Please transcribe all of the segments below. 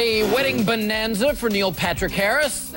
A wedding bonanza for Neil Patrick Harris?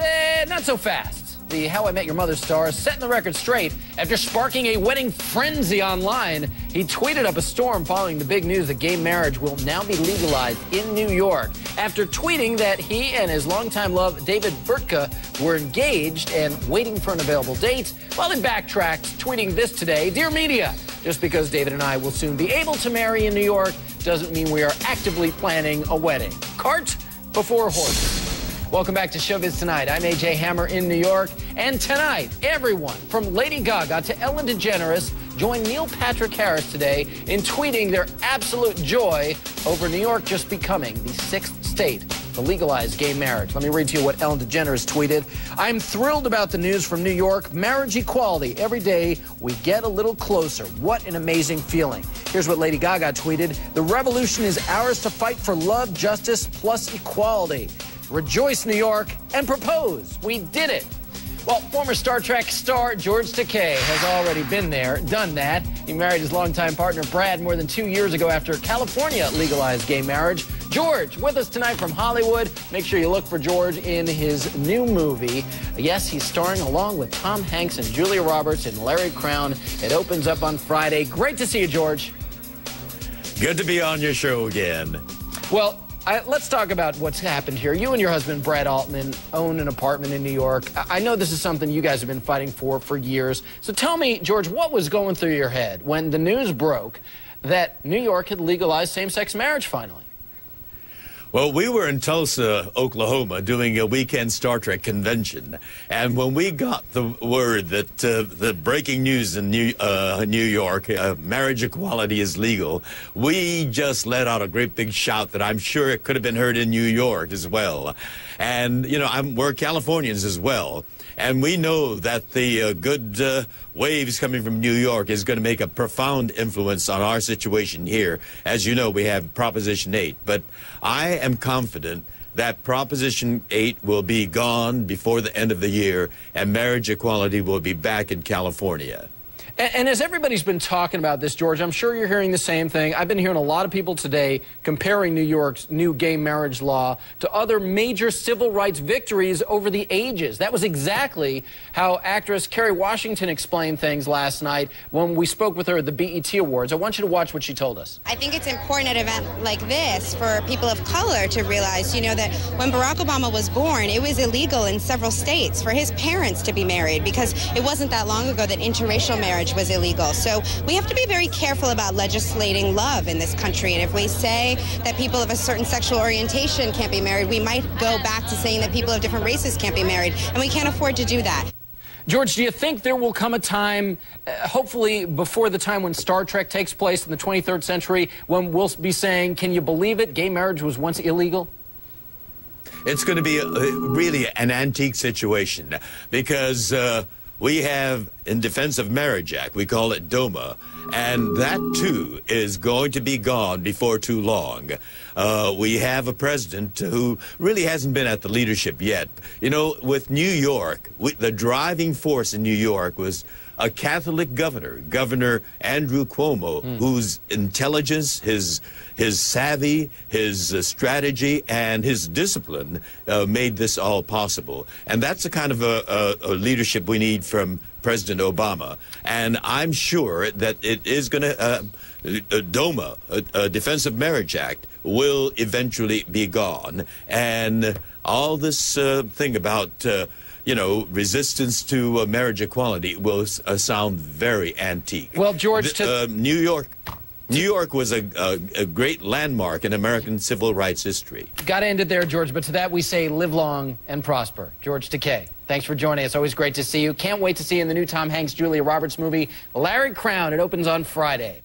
Not so fast. The How I Met Your Mother star is setting the record straight after sparking a wedding frenzy online. He tweeted up a storm following the big news that gay marriage will now be legalized in New York. After tweeting that he and his longtime love, David Burtka, were engaged and waiting for an available date, well, he backtracked, tweeting this today: "Dear media, just because David and I will soon be able to marry in New York doesn't mean we are actively planning a wedding. Cart before horse." Welcome back to Showbiz Tonight. I'm AJ Hammer in New York. And tonight, everyone from Lady Gaga to Ellen DeGeneres joined Neil Patrick Harris today in tweeting their absolute joy over New York just becoming the 6th state to legalize gay marriage. Let me read to you what Ellen DeGeneres tweeted. "I'm thrilled about the news from New York. Marriage equality. Every day we get a little closer. What an amazing feeling." Here's what Lady Gaga tweeted. "The revolution is ours to fight for love, justice, plus equality. Rejoice, New York, and propose. We did it." Well, former Star Trek star George Takei has already been there, done that. He married his longtime partner Brad more than 2 years ago after California legalized gay marriage. George, with us tonight from Hollywood. Make sure you look for George in his new movie. Yes, he's starring along with Tom Hanks and Julia Roberts and Larry Crowne. It opens up on Friday. Great to see you, George. Good to be on your show again. Well, let's talk about what's happened here. You and your husband, Brad Altman, own an apartment in New York. I know this is something you guys have been fighting for years. So tell me, George, what was going through your head when the news broke that New York had legalized same-sex marriage finally? Well, we were in Tulsa, Oklahoma, doing a weekend Star Trek convention. And when we got the word that the breaking news in New York, marriage equality is legal, we just let out a great big shout that I'm sure it could have been heard in New York as well. And, you know, we're Californians as well. And we know that the good waves coming from New York is going to make a profound influence on our situation here. As you know, we have Proposition 8. But I am confident that Proposition 8 will be gone before the end of the year, and marriage equality will be back in California. And as everybody's been talking about this, George, I'm sure you're hearing the same thing. I've been hearing a lot of people today comparing New York's new gay marriage law to other major civil rights victories over the ages. That was exactly how actress Kerry Washington explained things last night when we spoke with her at the BET Awards. I want you to watch what she told us. I think it's important at an event like this for people of color to realize, you know, that when Barack Obama was born, it was illegal in several states for his parents to be married because it wasn't that long ago that interracial marriage was illegal. So we have to be very careful about legislating love in this country. And if we say that people of a certain sexual orientation can't be married, we might go back to saying that people of different races can't be married. And we can't afford to do that. George, do you think there will come a time, hopefully before the time when Star Trek takes place in the 23rd century, when we'll be saying, can you believe it, gay marriage was once illegal? It's going to be really an antique situation because we have, in Defense of Marriage Act, we call it DOMA, and that, too, is going to be gone before too long. We have a president who really hasn't been at the leadership yet. You know, with New York, the driving force in New York was a Catholic governor, Governor Andrew Cuomo, whose intelligence, his savvy, his strategy, and his discipline made this all possible. And that's the kind of a leadership we need from President Obama. And I'm sure that it is going to, DOMA, Defense of Marriage Act, will eventually be gone. And all this thing about you know, resistance to marriage equality will sound very antique. Well, George, New York was a great landmark in American civil rights history. Got to end it there, George, but to that we say live long and prosper. George Takei, thanks for joining us. Always great to see you. Can't wait to see you in the new Tom Hanks, Julia Roberts movie, Larry Crowne. It opens on Friday.